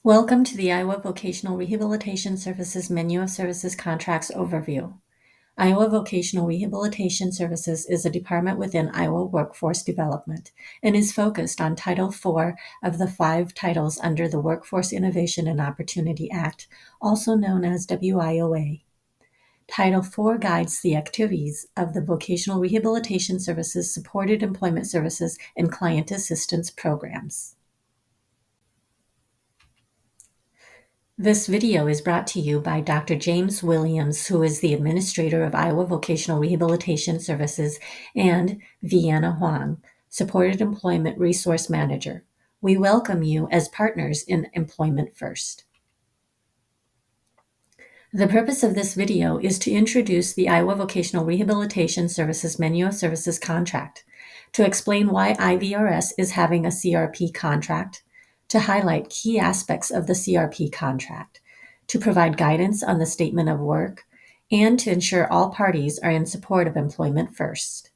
Welcome to the Iowa Vocational Rehabilitation Services Menu of Services Contracts Overview. Iowa Vocational Rehabilitation Services is a department within Iowa Workforce Development and is focused on Title IV of the 5 titles under the Workforce Innovation and Opportunity Act, also known as WIOA. Title IV guides the activities of the Vocational Rehabilitation Services Supported Employment Services and Client Assistance Programs. This video is brought to you by Dr. James Williams, who is the Administrator of Iowa Vocational Rehabilitation Services, and Vienna Huang, Supported Employment Resource Manager. We welcome you as partners in Employment First. The purpose of this video is to introduce the Iowa Vocational Rehabilitation Services Menu of Services contract, to explain why IVRS is having a CRP contract, to highlight key aspects of the CRP contract, to provide guidance on the statement of work, and to ensure all parties are in support of Employment First.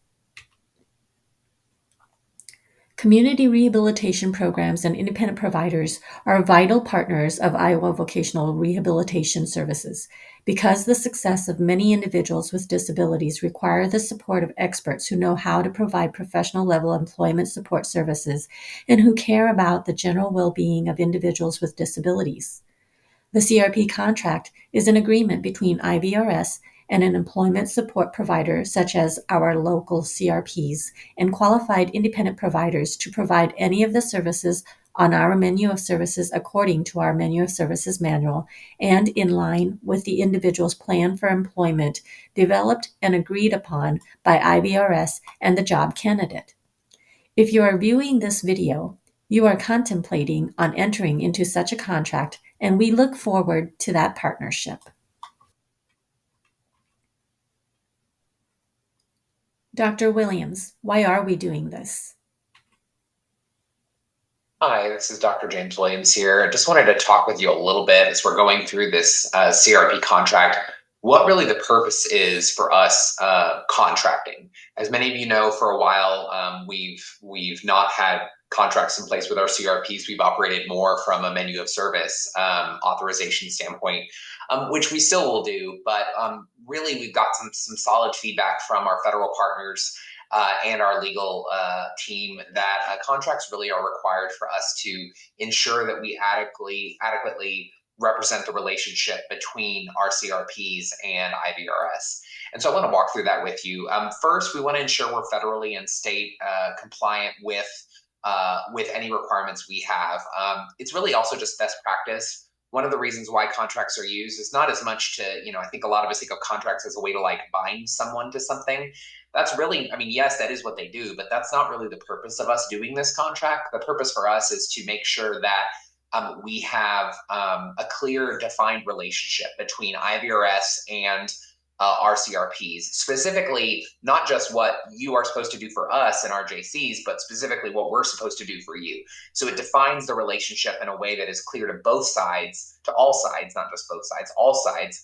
Community rehabilitation programs and independent providers are vital partners of Iowa Vocational Rehabilitation Services because the success of many individuals with disabilities require the support of experts who know how to provide professional level employment support services and who care about the general well-being of individuals with disabilities. The CRP contract is an agreement between IVRS and an employment support provider such as our local CRPs and qualified independent providers to provide any of the services on our menu of services according to our menu of services manual and in line with the individual's plan for employment developed and agreed upon by IVRS and the job candidate. If you are viewing this video, you are contemplating on entering into such a contract, and we look forward to that partnership. Dr. Williams, why are we doing this? Hi, this is Dr. James Williams here. I just wanted to talk with you a little bit as we're going through this CRP contract, what really the purpose is for us contracting. As many of you know, for a while, we've not had contracts in place with our CRPs. We've operated more from a menu of service authorization standpoint, which we still will do. But really, we've got some solid feedback from our federal partners and our legal team that contracts really are required for us to ensure that we adequately represent the relationship between our CRPs and IVRS. And so I want to walk through that with you. First, we want to ensure we're federally and state compliant with any requirements we have. It's really also just best practice. One of the reasons why contracts are used is not as much to, I think a lot of us think of contracts as a way to like bind someone to something. That's really, yes, that is what they do, but that's not really the purpose of us doing this contract. The purpose for us is to make sure that we have a clear, defined relationship between IVRS and our CRPs, specifically not just what you are supposed to do for us and our JCs, but specifically what we're supposed to do for you. So it defines the relationship in a way that is clear to both sides, to all sides, not just both sides, all sides,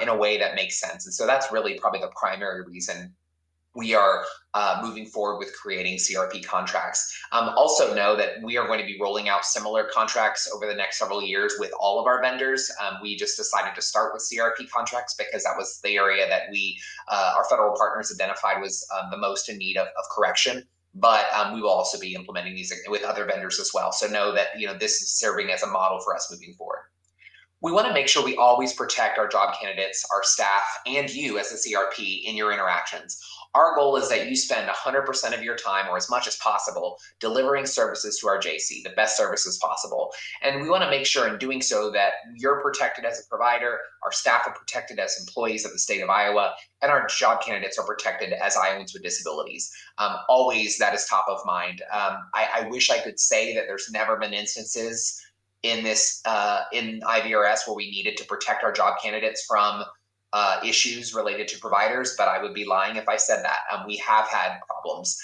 in a way that makes sense. And so that's really probably the primary reason we are moving forward with creating CRP contracts. Also know that we are going to be rolling out similar contracts over the next several years with all of our vendors. We just decided to start with CRP contracts because that was the area that our federal partners identified was the most in need of correction. But we will also be implementing these with other vendors as well. So know that this is serving as a model for us moving forward. We want to make sure we always protect our job candidates, our staff, and you as a CRP in your interactions. Our goal is that you spend 100% of your time, or as much as possible, delivering services to our JC, the best services possible. And we want to make sure in doing so that you're protected as a provider, our staff are protected as employees of the state of Iowa, and our job candidates are protected as Iowans with disabilities. Always that is top of mind. I wish I could say that there's never been instances in IVRS where we needed to protect our job candidates from issues related to providers, but I would be lying if I said that. We have had problems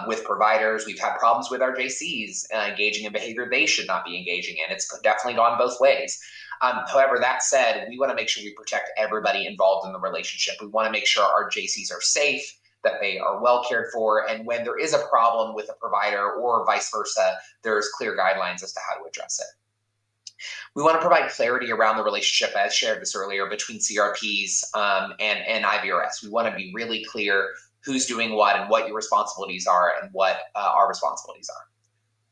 with providers. We've had problems with our JCs engaging in behavior they should not be engaging in. It's definitely gone both ways. However, that said, we want to make sure we protect everybody involved in the relationship. We want to make sure our JCs are safe, that they are well cared for, and when there is a problem with a provider or vice versa, there's clear guidelines as to how to address it. We want to provide clarity around the relationship, as shared this earlier, between CRPs and IVRS. We want to be really clear who's doing what and what your responsibilities are and what our responsibilities are.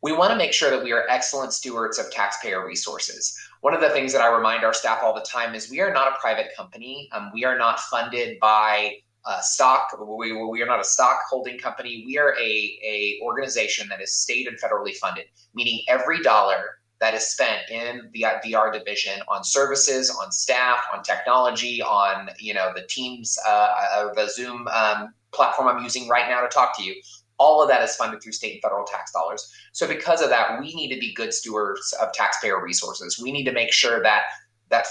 We want to make sure that we are excellent stewards of taxpayer resources. One of the things that I remind our staff all the time is we are not a private company. We are not funded by stock. We are not a stock holding company. We are a organization that is state and federally funded, meaning every dollar that is spent in the VR division on services, on staff, on technology, on the Teams, the Zoom platform I'm using right now to talk to you. All of that is funded through state and federal tax dollars. So because of that, we need to be good stewards of taxpayer resources. We need to make sure that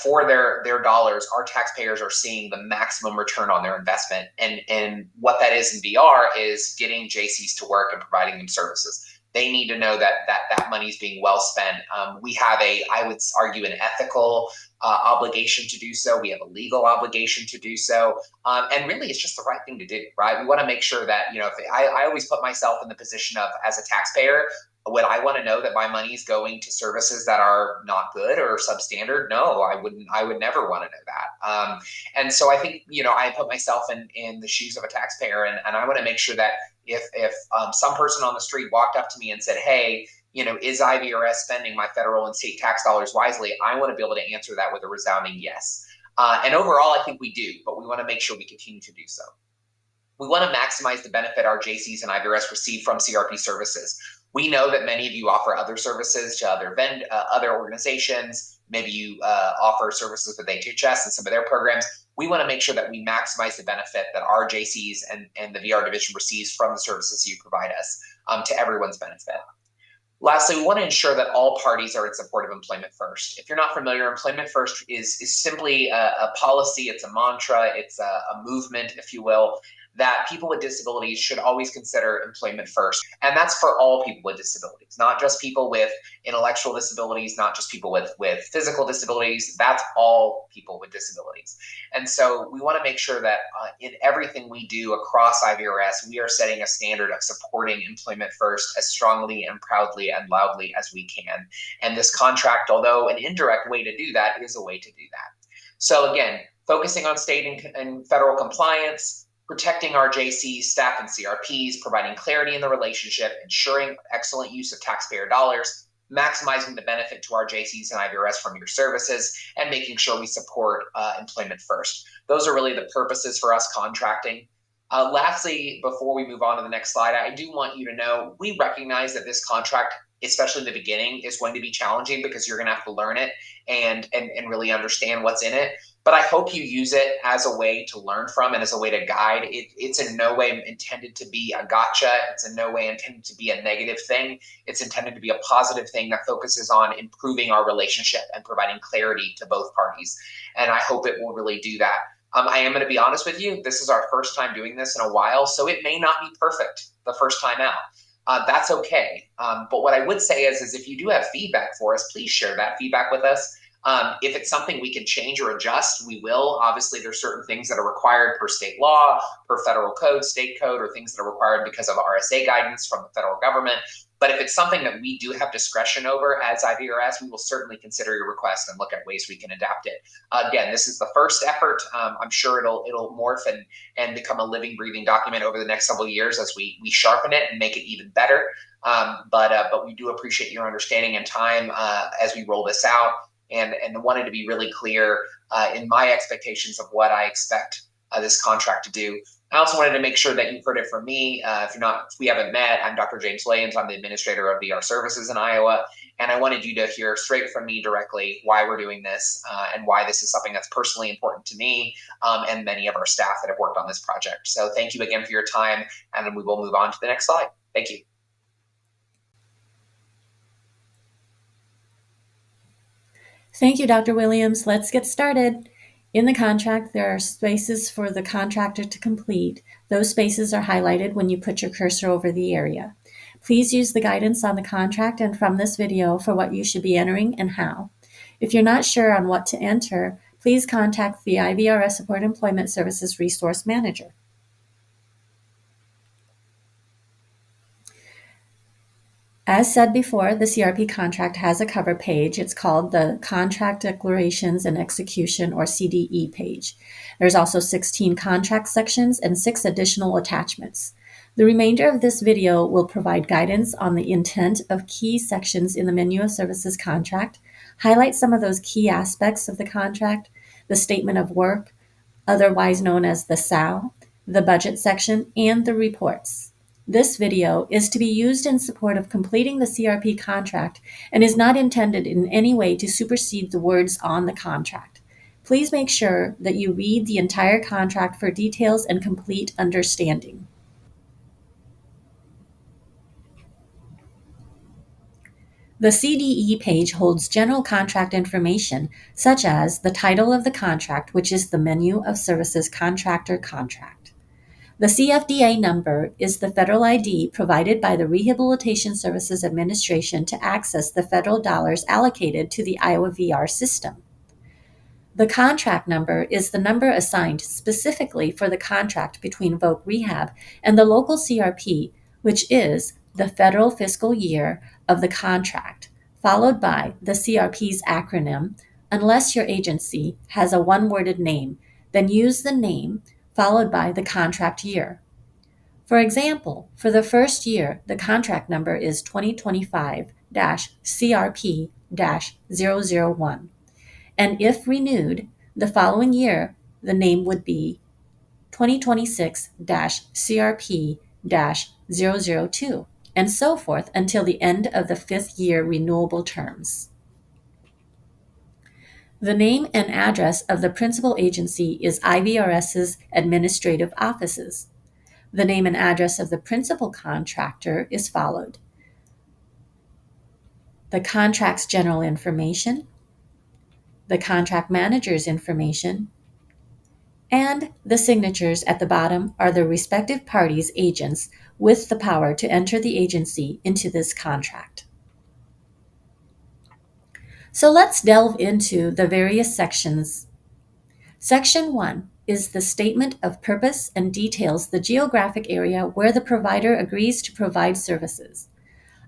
for their dollars, our taxpayers are seeing the maximum return on their investment. And what that is in VR is getting JCs to work and providing them services. They need to know that money is being well spent. We have I would argue, an ethical obligation to do so. We have a legal obligation to do so. And really, it's just the right thing to do, right? We want to make sure that, if I always put myself in the position of, as a taxpayer, would I want to know that my money is going to services that are not good or substandard? No, I wouldn't. I would never want to know that. And so I think, I put myself in the shoes of a taxpayer, and I want to make sure that if some person on the street walked up to me and said, hey, is IVRS spending my federal and state tax dollars wisely? I want to be able to answer that with a resounding yes. And overall, I think we do, but we want to make sure we continue to do so. We want to maximize the benefit our JCs and IVRS receive from CRP services. We know that many of you offer other services to other organizations. Maybe you offer services with HHS and some of their programs. We want to make sure that we maximize the benefit that our JCs and the VR division receives from the services you provide us, to everyone's benefit. Lastly, we want to ensure that all parties are in support of Employment First. If you're not familiar, Employment First is simply a policy. It's a mantra. It's a movement, if you will, that people with disabilities should always consider employment first. And that's for all people with disabilities, not just people with intellectual disabilities, not just people with physical disabilities. That's all people with disabilities. And so we want to make sure that in everything we do across IVRS, we are setting a standard of supporting employment first as strongly and proudly and loudly as we can. And this contract, although an indirect way to do that, is a way to do that. So again, focusing on state and federal compliance, protecting our JCs, staff, and CRPs, providing clarity in the relationship, ensuring excellent use of taxpayer dollars, maximizing the benefit to our JCs and IVRS from your services, and making sure we support employment first. Those are really the purposes for us contracting. Lastly, before we move on to the next slide, I do want you to know we recognize that this contract, especially in the beginning, is going to be challenging because you're going to have to learn it and really understand what's in it. But I hope you use it as a way to learn from and as a way to guide. It's in no way intended to be a gotcha. It's in no way intended to be a negative thing. It's intended to be a positive thing that focuses on improving our relationship and providing clarity to both parties. And I hope it will really do that. I am going to be honest with you. This is our first time doing this in a while, so it may not be perfect the first time out. That's okay. But what I would say is if you do have feedback for us, please share that feedback with us. If it's something we can change or adjust, we will. Obviously, there's certain things that are required per state law, per federal code, state code, or things that are required because of RSA guidance from the federal government. But if it's something that we do have discretion over as IVRS, we will certainly consider your request and look at ways we can adapt it. Again, this is the first effort. I'm sure it'll morph and become a living, breathing document over the next several years as we sharpen it and make it even better. But we do appreciate your understanding and time as we roll this out. And wanted to be really clear in my expectations of what I expect this contract to do. I also wanted to make sure that you've heard it from me. If we haven't met, I'm Dr. James Williams. I'm the administrator of VR Services in Iowa. And I wanted you to hear straight from me directly why we're doing this and why this is something that's personally important to me and many of our staff that have worked on this project. So thank you again for your time. And we will move on to the next slide. Thank you. Thank you, Dr. Williams. Let's get started. In the contract, there are spaces for the contractor to complete. Those spaces are highlighted when you put your cursor over the area. Please use the guidance on the contract and from this video for what you should be entering and how. If you're not sure on what to enter, please contact the IVRS Support Employment Services Resource Manager. As said before, the CRP contract has a cover page. It's called the Contract Declarations and Execution, or CDE page. There's also 16 contract sections and 6 additional attachments. The remainder of this video will provide guidance on the intent of key sections in the Menu of Services contract, highlight some of those key aspects of the contract, the Statement of Work, otherwise known as the SAL, the budget section, and the reports. This video is to be used in support of completing the CRP contract and is not intended in any way to supersede the words on the contract. Please make sure that you read the entire contract for details and complete understanding. The CDE page holds general contract information, such as the title of the contract, which is the Menu of Services Contractor Contract. The CFDA number is the federal ID provided by the Rehabilitation Services Administration to access the federal dollars allocated to the Iowa VR system. The contract number is the number assigned specifically for the contract between Voc Rehab and the local CRP, which is the federal fiscal year of the contract, followed by the CRP's acronym. Unless your agency has a one-worded name, then use the name followed by the contract year. For example, for the first year, the contract number is 2025-CRP-001. And if renewed, the following year, the name would be 2026-CRP-002, and so forth until the end of the 5th year renewable terms. The name and address of the principal agency is IVRS's administrative offices. The name and address of the principal contractor is followed: the contract's general information, the contract manager's information, and the signatures at the bottom are the respective parties' agents with the power to enter the agency into this contract. So let's delve into the various sections. Section 1 is the statement of purpose and details the geographic area where the provider agrees to provide services.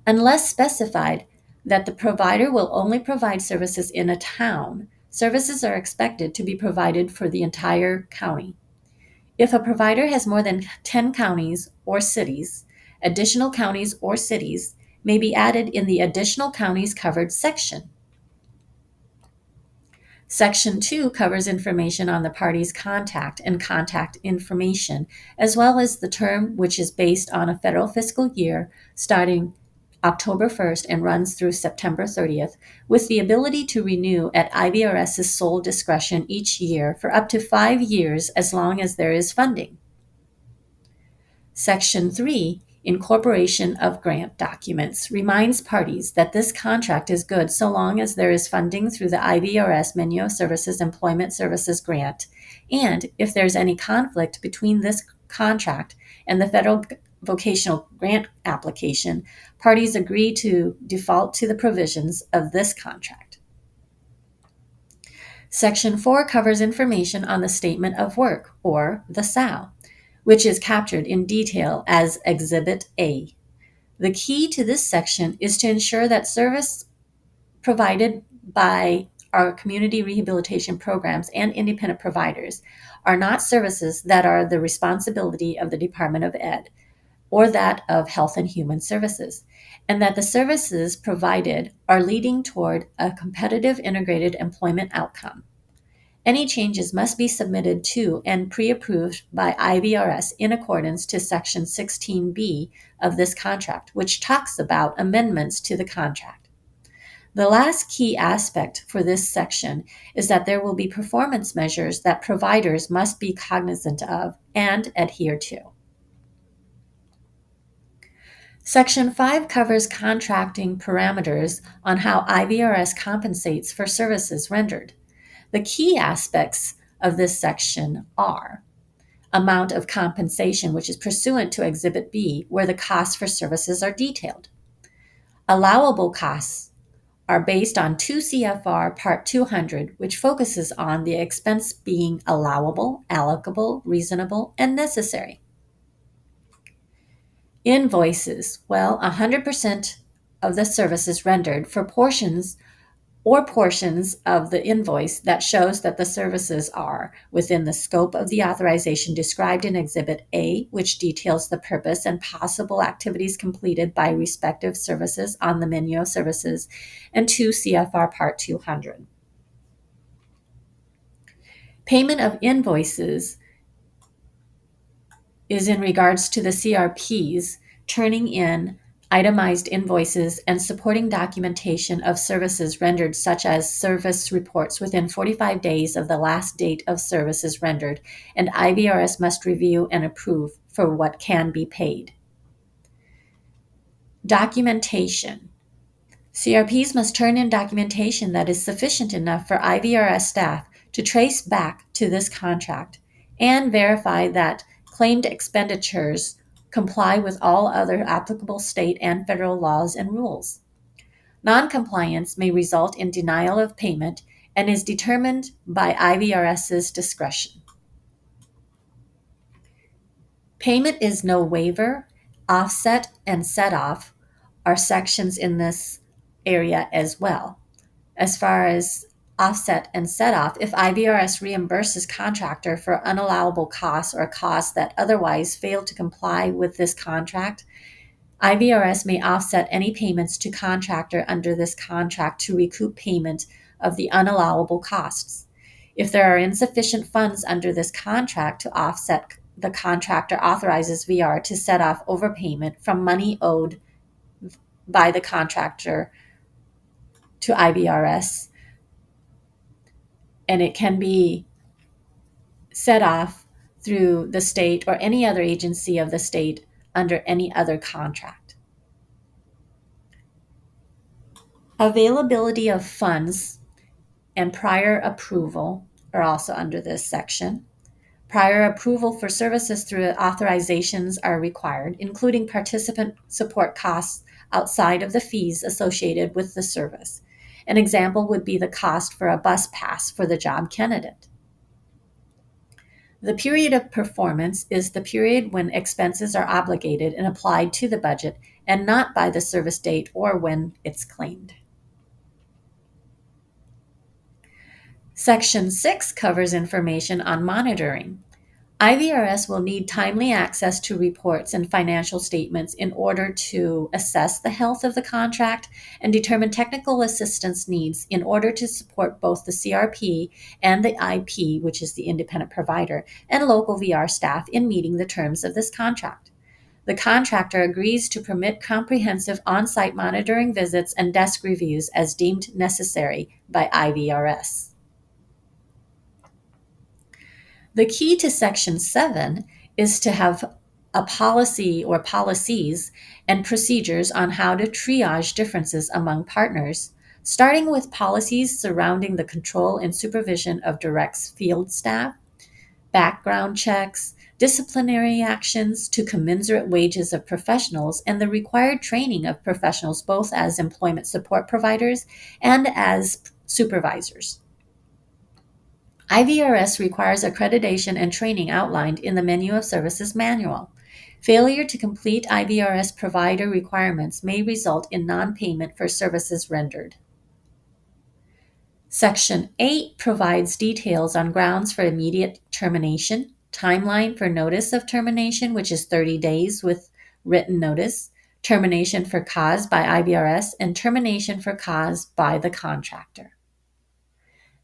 Unless specified that the provider will only provide services in a town, services are expected to be provided for the entire county. If a provider has more than 10 counties or cities, additional counties or cities may be added in the Additional Counties Covered section. Section 2 covers information on the party's contact and contact information, as well as the term, which is based on a federal fiscal year starting October 1st and runs through September 30th, with the ability to renew at IVRS's sole discretion each year for up to 5 years as long as there is funding. Section 3, Incorporation of Grant Documents, reminds parties that this contract is good so long as there is funding through the IVRS Menu of Services Employment Services Grant, and if there's any conflict between this contract and the federal vocational grant application, parties agree to default to the provisions of this contract. Section 4 covers information on the Statement of Work, or the SAL, which is captured in detail as Exhibit A. The key to this section is to ensure that service provided by our community rehabilitation programs and independent providers are not services that are the responsibility of the Department of Ed or that of Health and Human Services, and that the services provided are leading toward a competitive integrated employment outcome. Any changes must be submitted to and pre-approved by IVRS in accordance to Section 16B of this contract, which talks about amendments to the contract. The last key aspect for this section is that there will be performance measures that providers must be cognizant of and adhere to. Section 5 covers contracting parameters on how IVRS compensates for services rendered. The key aspects of this section are amount of compensation, which is pursuant to Exhibit B, where the costs for services are detailed. Allowable costs are based on 2 CFR Part 200, which focuses on the expense being allowable, allocable, reasonable, and necessary. Invoices, 100% of the services rendered for portions of the invoice that shows that the services are within the scope of the authorization described in Exhibit A, which details the purpose and possible activities completed by respective services on the menu of services, and 2 CFR Part 200. Payment of invoices is in regards to the CRPs turning in itemized invoices and supporting documentation of services rendered, such as service reports within 45 days of the last date of services rendered, and IVRS must review and approve for what can be paid. Documentation. CRPs must turn in documentation that is sufficient enough for IVRS staff to trace back to this contract and verify that claimed expenditures comply with all other applicable state and federal laws and rules. Noncompliance may result in denial of payment and is determined by IVRS's discretion. Payment is no waiver, offset, and set-off are sections in this area as well. As far as offset and set-off, if IVRS reimburses contractor for unallowable costs or costs that otherwise fail to comply with this contract, IVRS may offset any payments to contractor under this contract to recoup payment of the unallowable costs. If there are insufficient funds under this contract to offset, the contractor authorizes VR to set off overpayment from money owed by the contractor to IVRS, and it can be set off through the state or any other agency of the state under any other contract. Availability of funds and prior approval are also under this section. Prior approval for services through authorizations are required, including participant support costs outside of the fees associated with the service. An example would be the cost for a bus pass for the job candidate. The period of performance is the period when expenses are obligated and applied to the budget, and not by the service date or when it's claimed. Section 6 covers information on monitoring. IVRS will need timely access to reports and financial statements in order to assess the health of the contract and determine technical assistance needs in order to support both the CRP and the IP, which is the independent provider, and local VR staff in meeting the terms of this contract. The contractor agrees to permit comprehensive on-site monitoring visits and desk reviews as deemed necessary by IVRS. The key to Section 7 is to have a policy or policies and procedures on how to triage differences among partners, starting with policies surrounding the control and supervision of direct field staff, background checks, disciplinary actions to commensurate wages of professionals, and the required training of professionals both as employment support providers and as supervisors. IVRS requires accreditation and training outlined in the Menu of Services Manual. Failure to complete IVRS provider requirements may result in non-payment for services rendered. Section 8 provides details on grounds for immediate termination, timeline for notice of termination, which is 30 days with written notice, termination for cause by IVRS, and termination for cause by the contractor.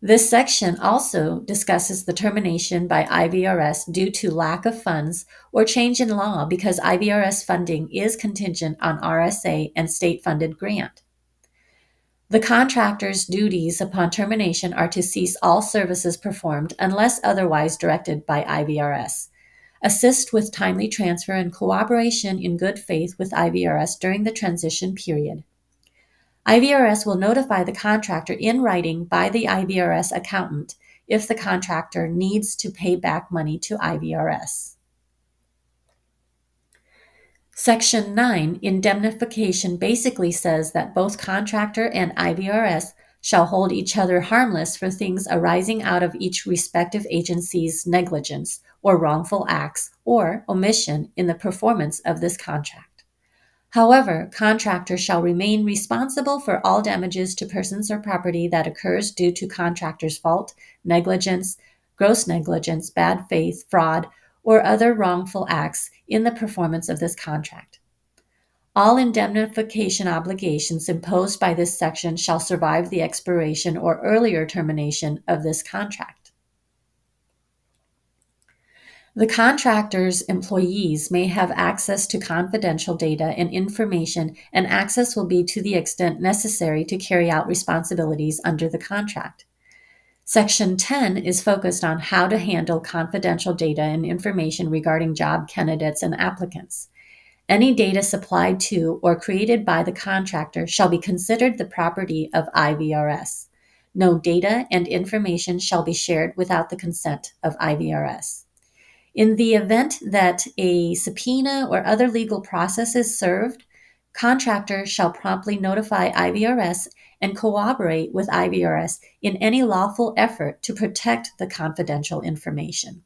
This section also discusses the termination by IVRS due to lack of funds or change in law because IVRS funding is contingent on RSA and state-funded grant. The contractor's duties upon termination are to cease all services performed unless otherwise directed by IVRS, assist with timely transfer and cooperation in good faith with IVRS during the transition period. IVRS will notify the contractor in writing by the IVRS accountant if the contractor needs to pay back money to IVRS. Section 9, indemnification, basically says that both contractor and IVRS shall hold each other harmless for things arising out of each respective agency's negligence or wrongful acts or omission in the performance of this contract. However, contractors shall remain responsible for all damages to persons or property that occurs due to contractor's fault, negligence, gross negligence, bad faith, fraud, or other wrongful acts in the performance of this contract. All indemnification obligations imposed by this section shall survive the expiration or earlier termination of this contract. The contractor's employees may have access to confidential data and information, and access will be to the extent necessary to carry out responsibilities under the contract. Section 10 is focused on how to handle confidential data and information regarding job candidates and applicants. Any data supplied to or created by the contractor shall be considered the property of IVRS. No data and information shall be shared without the consent of IVRS. In the event that a subpoena or other legal process is served, contractor shall promptly notify IVRS and cooperate with IVRS in any lawful effort to protect the confidential information.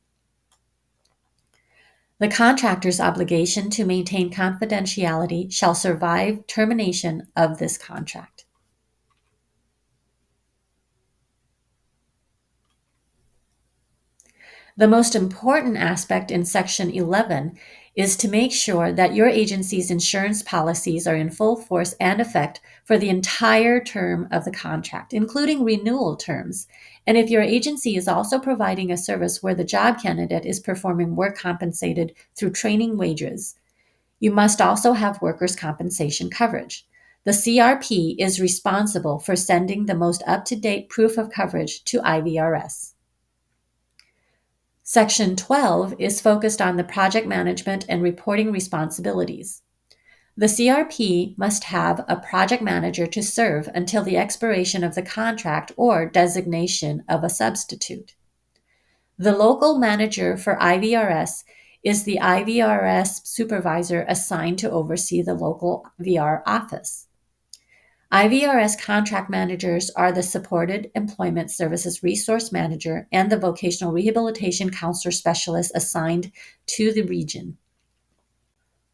The contractor's obligation to maintain confidentiality shall survive termination of this contract. The most important aspect in Section 11 is to make sure that your agency's insurance policies are in full force and effect for the entire term of the contract, including renewal terms. And if your agency is also providing a service where the job candidate is performing work compensated through training wages, you must also have workers' compensation coverage. The CRP is responsible for sending the most up-to-date proof of coverage to IVRS. Section 12 is focused on the project management and reporting responsibilities. The CRP must have a project manager to serve until the expiration of the contract or designation of a substitute. The local manager for IVRS is the IVRS supervisor assigned to oversee the local VR office. IVRS contract managers are the Supported Employment Services Resource Manager and the Vocational Rehabilitation Counselor Specialist assigned to the region.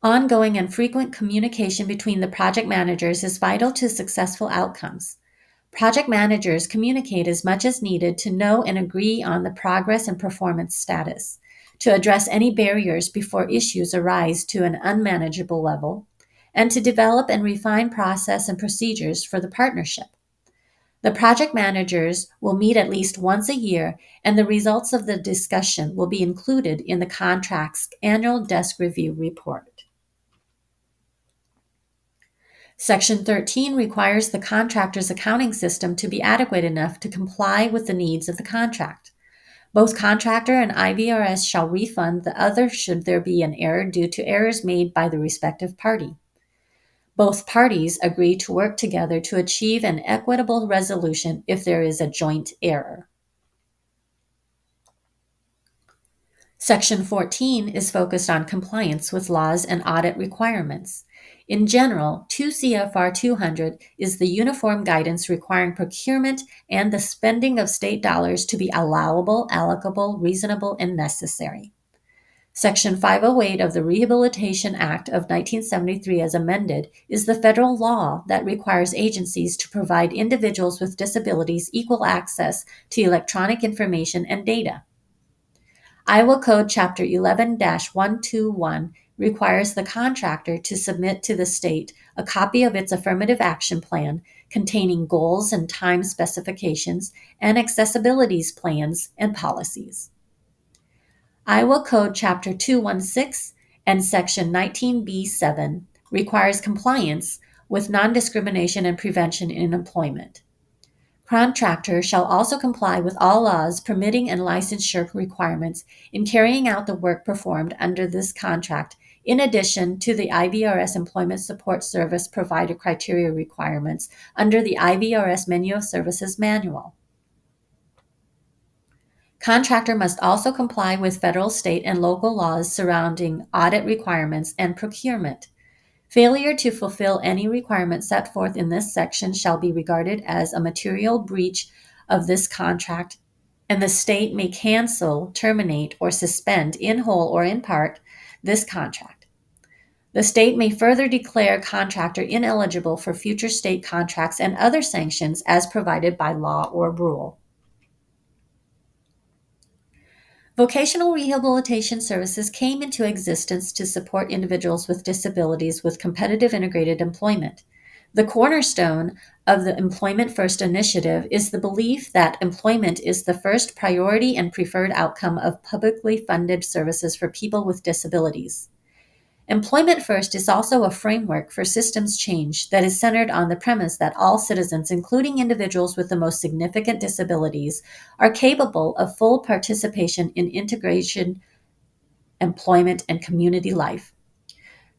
Ongoing and frequent communication between the project managers is vital to successful outcomes. Project managers communicate as much as needed to know and agree on the progress and performance status, to address any barriers before issues arise to an unmanageable level, and to develop and refine process and procedures for the partnership. The project managers will meet at least once a year, and the results of the discussion will be included in the contract's annual desk review report. Section 13 requires the contractor's accounting system to be adequate enough to comply with the needs of the contract. Both contractor and IVRS shall refund the other should there be an error due to errors made by the respective party. Both parties agree to work together to achieve an equitable resolution if there is a joint error. Section 14 is focused on compliance with laws and audit requirements. In general, 2 CFR 200 is the uniform guidance requiring procurement and the spending of state dollars to be allowable, allocable, reasonable, and necessary. Section 508 of the Rehabilitation Act of 1973 as amended is the federal law that requires agencies to provide individuals with disabilities equal access to electronic information and data. Iowa Code Chapter 11-121 requires the contractor to submit to the state a copy of its affirmative action plan containing goals and time specifications and accessibility plans and policies. Iowa Code Chapter 216 and Section 19B7 requires compliance with non-discrimination and prevention in employment. Contractors shall also comply with all laws permitting and licensure requirements in carrying out the work performed under this contract, in addition to the IVRS Employment Support Service Provider Criteria requirements under the IVRS Menu of Services Manual. Contractor must also comply with federal, state, and local laws surrounding audit requirements and procurement. Failure to fulfill any requirement set forth in this section shall be regarded as a material breach of this contract, and the state may cancel, terminate, or suspend in whole or in part this contract. The state may further declare contractor ineligible for future state contracts and other sanctions as provided by law or rule. Vocational Rehabilitation Services came into existence to support individuals with disabilities with competitive integrated employment. The cornerstone of the Employment First initiative is the belief that employment is the first priority and preferred outcome of publicly funded services for people with disabilities. Employment First is also a framework for systems change that is centered on the premise that all citizens, including individuals with the most significant disabilities, are capable of full participation in integration, employment, and community life.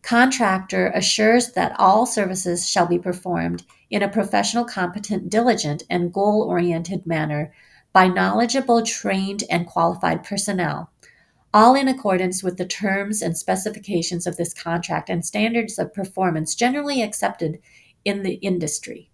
Contractor assures that all services shall be performed in a professional, competent, diligent, and goal-oriented manner by knowledgeable, trained, and qualified personnel, all in accordance with the terms and specifications of this contract and standards of performance generally accepted in the industry.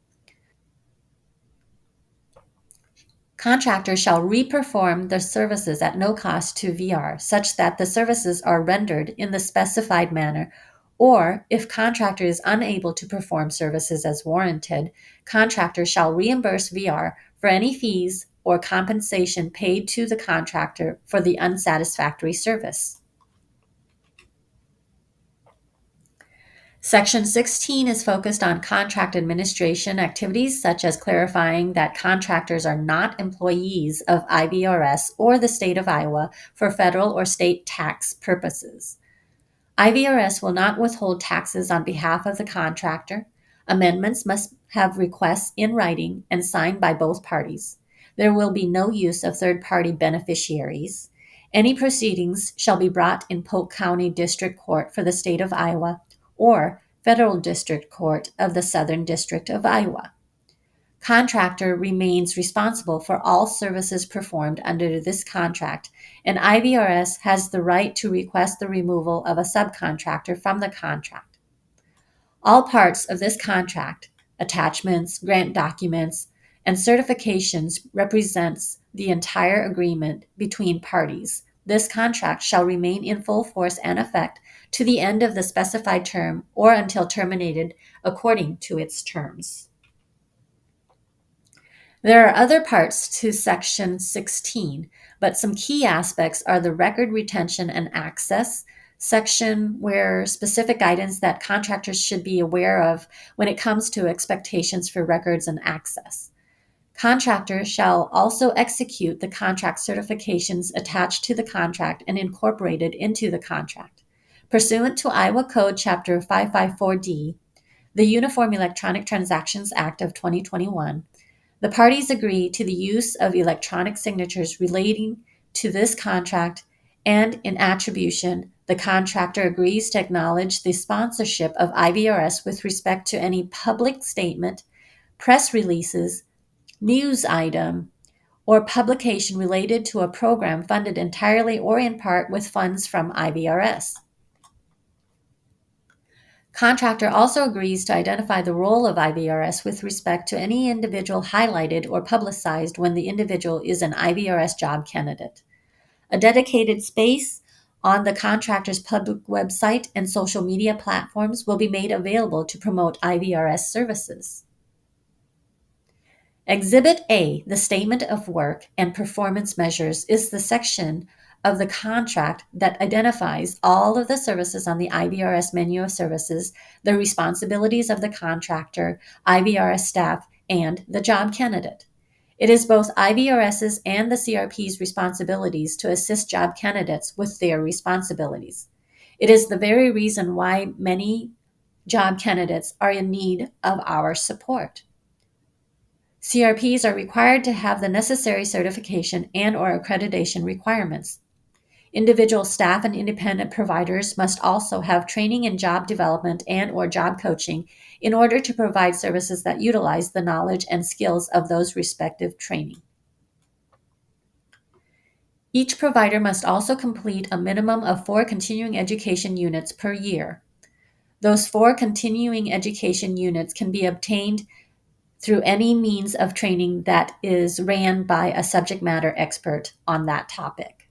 Contractors shall reperform the services at no cost to VR, such that the services are rendered in the specified manner, or if contractor is unable to perform services as warranted, contractor shall reimburse VR for any fees or compensation paid to the contractor for the unsatisfactory service. Section 16 is focused on contract administration activities, such as clarifying that contractors are not employees of IVRS or the state of Iowa for federal or state tax purposes. IVRS will not withhold taxes on behalf of the contractor. Amendments must have requests in writing and signed by both parties. There will be no use of third-party beneficiaries. Any proceedings shall be brought in Polk County District Court for the state of Iowa or Federal District Court of the Southern District of Iowa. Contractor remains responsible for all services performed under this contract, and IVRS has the right to request the removal of a subcontractor from the contract. All parts of this contract, attachments, grant documents, and certifications represents the entire agreement between parties. This contract shall remain in full force and effect to the end of the specified term or until terminated according to its terms. There are other parts to Section 16, but some key aspects are the record retention and access section, where specific guidance that contractors should be aware of when it comes to expectations for records and access. Contractors shall also execute the contract certifications attached to the contract and incorporated into the contract. Pursuant to Iowa Code Chapter 554D, the Uniform Electronic Transactions Act of 2021, the parties agree to the use of electronic signatures relating to this contract, and in attribution, the contractor agrees to acknowledge the sponsorship of IVRS with respect to any public statement, press releases, news item, or publication related to a program funded entirely or in part with funds from IVRS. Contractor also agrees to identify the role of IVRS with respect to any individual highlighted or publicized when the individual is an IVRS job candidate. A dedicated space on the contractor's public website and social media platforms will be made available to promote IVRS services. Exhibit A, the Statement of Work and Performance Measures, is the section of the contract that identifies all of the services on the IVRS menu of services, the responsibilities of the contractor, IVRS staff, and the job candidate. It is both IVRS's and the CRP's responsibilities to assist job candidates with their responsibilities. It is the very reason why many job candidates are in need of our support. CRPs are required to have the necessary certification and/or accreditation requirements. Individual staff and independent providers must also have training in job development and/or job coaching in order to provide services that utilize the knowledge and skills of those respective training. Each provider must also complete a minimum of 4 continuing education units per year. Those 4 continuing education units can be obtained through any means of training that is ran by a subject matter expert on that topic.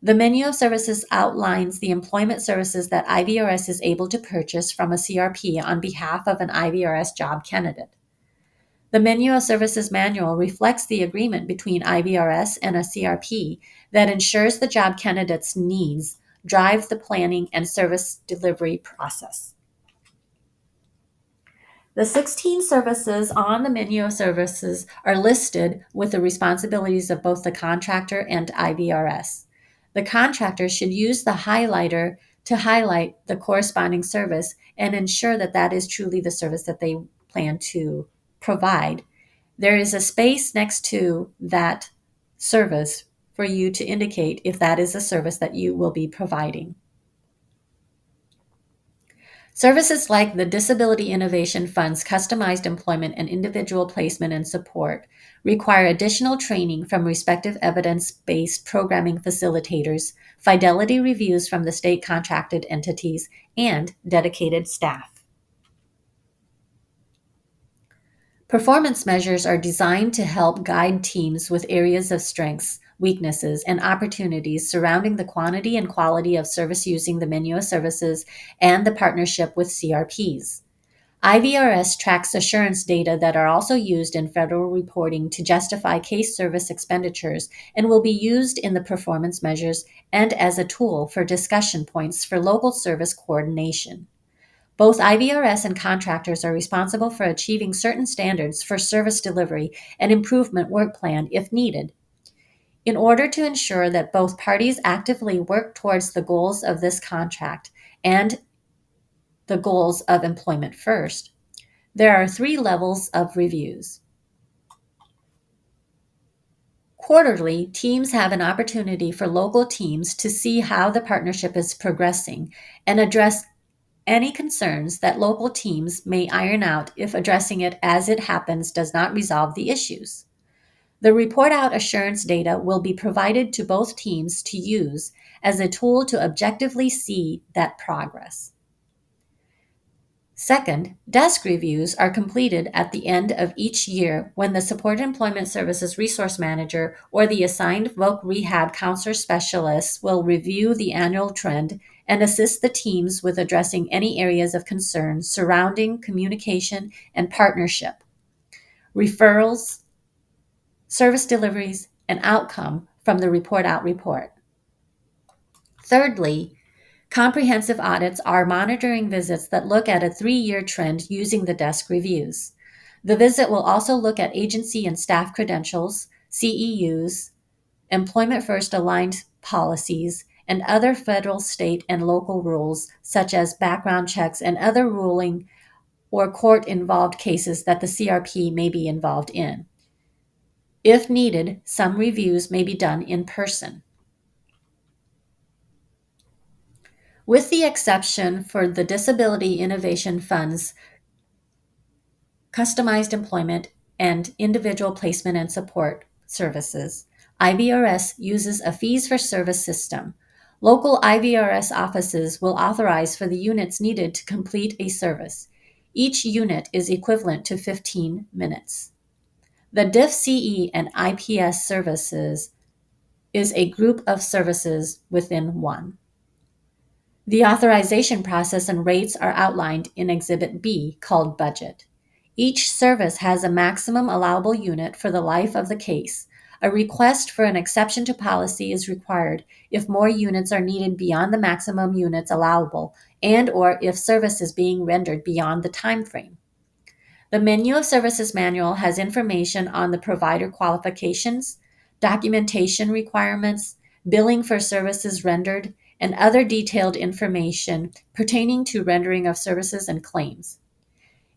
The menu of services outlines the employment services that IVRS is able to purchase from a CRP on behalf of an IVRS job candidate. The Menu of Services Manual reflects the agreement between IVRS and a CRP that ensures the job candidate's needs drive the planning and service delivery process. The 16 services on the Menu of Services are listed with the responsibilities of both the contractor and IVRS. The contractor should use the highlighter to highlight the corresponding service and ensure that that is truly the service that they plan to provide. There is a space next to that service for you to indicate if that is a service that you will be providing. Services like the Disability Innovation Fund's customized employment and individual placement and support require additional training from respective evidence-based programming facilitators, fidelity reviews from the state contracted entities, and dedicated staff. Performance measures are designed to help guide teams with areas of strengths, weaknesses, and opportunities surrounding the quantity and quality of service using the menu of services and the partnership with CRPs. IVRS tracks assurance data that are also used in federal reporting to justify case service expenditures and will be used in the performance measures and as a tool for discussion points for local service coordination. Both IVRS and contractors are responsible for achieving certain standards for service delivery and improvement work plan if needed. In order to ensure that both parties actively work towards the goals of this contract and the goals of employment first, there are 3 levels of reviews. Quarterly, teams have an opportunity for local teams to see how the partnership is progressing and address any concerns that local teams may iron out if addressing it as it happens does not resolve the issues. The report out assurance data will be provided to both teams to use as a tool to objectively see that progress. Second, desk reviews are completed at the end of each year when the Support Employment Services Resource Manager or the assigned Voc Rehab Counselor Specialists will review the annual trend and assist the teams with addressing any areas of concern surrounding communication and partnership, referrals, service deliveries, and outcome from the report out report. Thirdly, comprehensive audits are monitoring visits that look at a 3-year trend using the desk reviews. The visit will also look at agency and staff credentials, CEUs, Employment First aligned policies, and other federal, state, and local rules, such as background checks and other ruling or court-involved cases that the CRP may be involved in. If needed, some reviews may be done in person. With the exception for the Disability Innovation Fund's customized employment and individual placement and support services, IVRS uses a fees for service system. Local IVRS offices will authorize for the units needed to complete a service. Each unit is equivalent to 15 minutes. The DIF-CE and IPS services is a group of services within one. The authorization process and rates are outlined in Exhibit B, called Budget. Each service has a maximum allowable unit for the life of the case. A request for an exception to policy is required if more units are needed beyond the maximum units allowable and/or if service is being rendered beyond the time frame. The Menu of Services Manual has information on the provider qualifications, documentation requirements, billing for services rendered, and other detailed information pertaining to rendering of services and claims.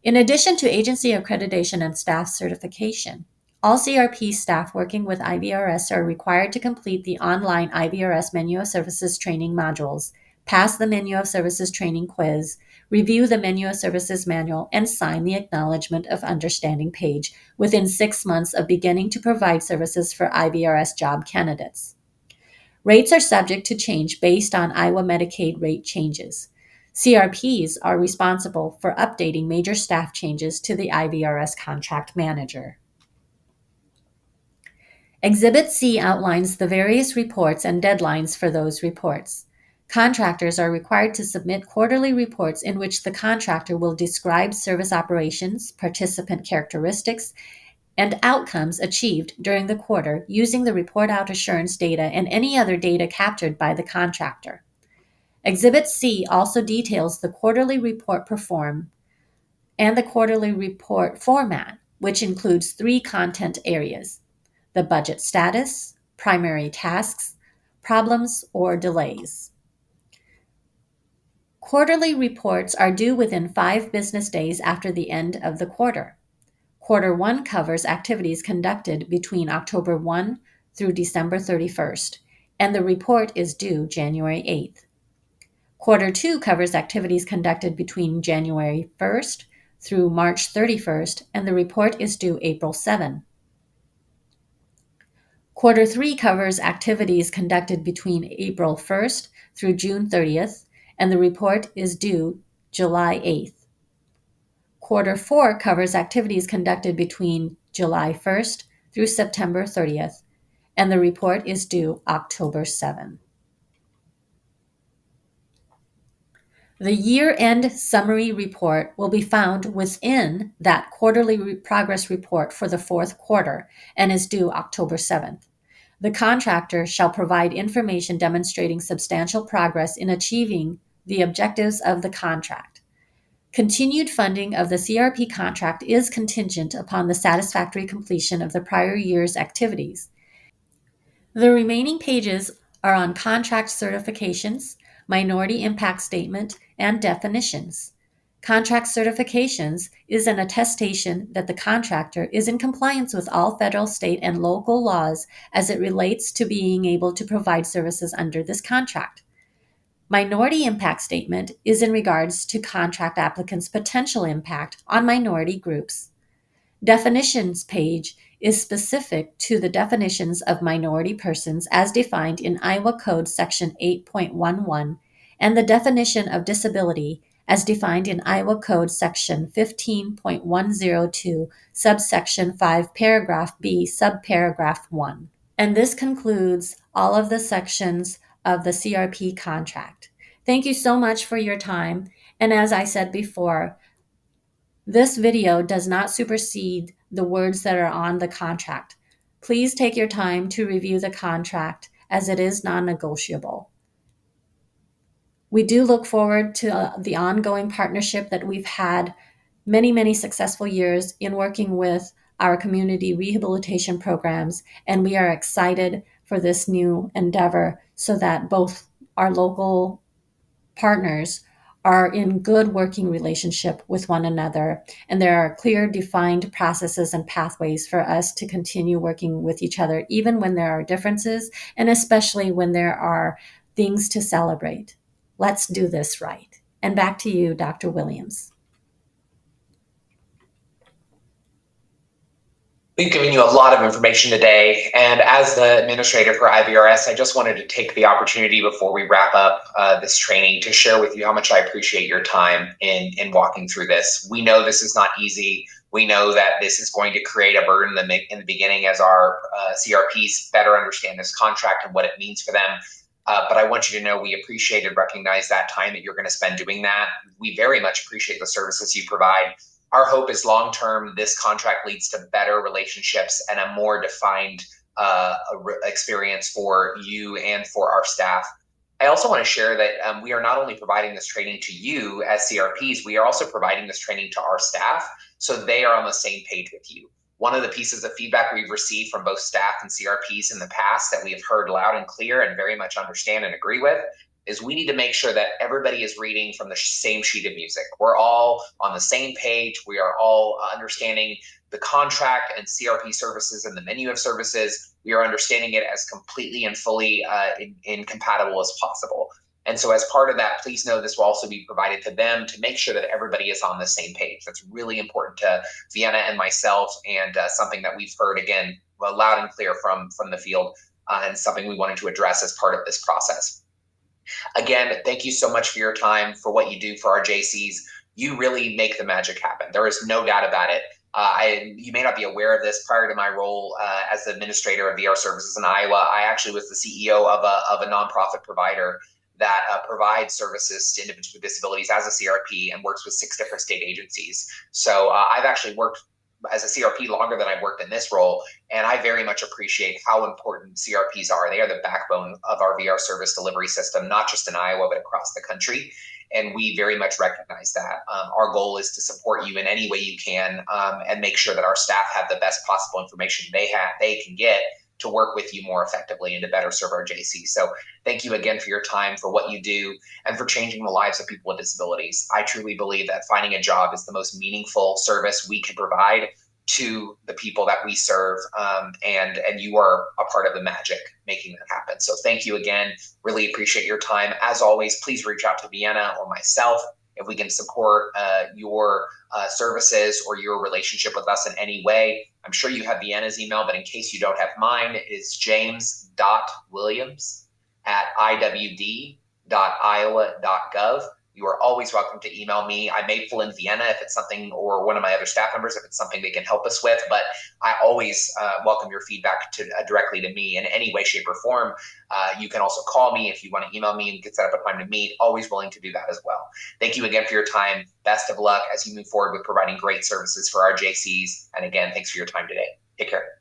In addition to agency accreditation and staff certification, all CRP staff working with IVRS are required to complete the online IVRS Menu of Services training modules, pass the Menu of Services training quiz, review the Menu of Services manual, and sign the Acknowledgement of Understanding page within 6 months of beginning to provide services for IVRS job candidates. Rates are subject to change based on Iowa Medicaid rate changes. CRPs are responsible for updating major staff changes to the IVRS contract manager. Exhibit C outlines the various reports and deadlines for those reports. Contractors are required to submit quarterly reports in which the contractor will describe service operations, participant characteristics, and outcomes achieved during the quarter using the report out assurance data and any other data captured by the contractor. Exhibit C also details the quarterly report performed and the quarterly report format, which includes 3 content areas: the budget status, primary tasks, problems or delays. Quarterly reports are due within 5 business days after the end of the quarter. Quarter 1 covers activities conducted between October 1 through December 31st, and the report is due January 8th. Quarter 2 covers activities conducted between January 1st through March 31st, and the report is due April 7. Quarter 3 covers activities conducted between April 1st through June 30th, and the report is due July 8th. Quarter 4 covers activities conducted between July 1st through September 30th, and the report is due October 7. The year-end summary report will be found within that quarterly progress report for the 4th quarter and is due October 7th. The contractor shall provide information demonstrating substantial progress in achieving the objectives of the contract. Continued funding of the CRP contract is contingent upon the satisfactory completion of the prior year's activities. The remaining pages are on contract certifications, minority impact statement, and definitions. Contract certifications is an attestation that the contractor is in compliance with all federal, state, and local laws as it relates to being able to provide services under this contract. Minority impact statement is in regards to contract applicants' potential impact on minority groups. Definitions page is specific to the definitions of minority persons as defined in Iowa Code Section 8.11 and the definition of disability as defined in Iowa Code Section 15.102, subsection 5, paragraph B, subparagraph 1. And this concludes all of the sections of the CRP contract. Thank you so much for your time. And as I said before, this video does not supersede the words that are on the contract. Please take your time to review the contract as it is non-negotiable. We do look forward to the ongoing partnership that we've had many successful years in working with our community rehabilitation programs, and we are excited for this new endeavor so that both our local partners are in good working relationship with one another, and there are clear defined processes and pathways for us to continue working with each other, even when there are differences, and especially when there are things to celebrate. Let's do this right. And back to you, Dr. Williams. We've given you a lot of information today, and as the administrator for IVRS, I just wanted to take the opportunity before we wrap up this training to share with you how much I appreciate your time in walking through this. We know this is not easy. We know that this is going to create a burden in the beginning as our CRPs better understand this contract and what it means for them. But I want you to know we appreciate and recognize that time that you're going to spend doing that. We very much appreciate the services you provide. Our hope is long-term, this contract leads to better relationships and a more defined experience for you and for our staff. I also want to share that we are not only providing this training to you as CRPs, we are also providing this training to our staff so they are on the same page with you. One of the pieces of feedback we've received from both staff and CRPs in the past that we have heard loud and clear and very much understand and agree with is we need to make sure that everybody is reading from the same sheet of music. We're all on the same page. We are all understanding the contract and CRP services and the menu of services. We are understanding it as completely and fully incompatible as possible. And so as part of that, please know this will also be provided to them to make sure that everybody is on the same page. That's really important to Vienna and myself, and something that we've heard, again, loud and clear from the field, and something we wanted to address as part of this process. Again, thank you so much for your time, for what you do for our JCs. You really make the magic happen. There is no doubt about it. You may not be aware of this. Prior to my role as the administrator of VR services in Iowa, I actually was the CEO of a nonprofit provider that provides services to individuals with disabilities as a CRP and works with 6 different state agencies. So I've actually worked as a CRP longer than I've worked in this role, and I very much appreciate how important CRPs are. They are the backbone of our VR service delivery system, not just in Iowa, but across the country. And we very much recognize that. Our goal is to support you in any way you can, and make sure that our staff have the best possible information they can get to work with you more effectively and to better serve our JC. So thank you again for your time, for what you do, and for changing the lives of people with disabilities. I truly believe that finding a job is the most meaningful service we can provide to the people that we serve, and you are a part of the magic making that happen. So thank you again. Really appreciate your time. As always, please reach out to Vienna or myself if we can support your services or your relationship with us in any way. I'm sure you have Vienna's email, but in case you don't have mine, it is james.williams@iwd.iowa.gov. You are always welcome to email me. I may pull in Vienna if it's something, or one of my other staff members if it's something they can help us with, but I always welcome your feedback directly to me in any way, shape, or form. You can also call me if you want to email me and get set up a time to meet. Always willing to do that as well. Thank you again for your time. Best of luck as you move forward with providing great services for our JCs. And again, thanks for your time today. Take care.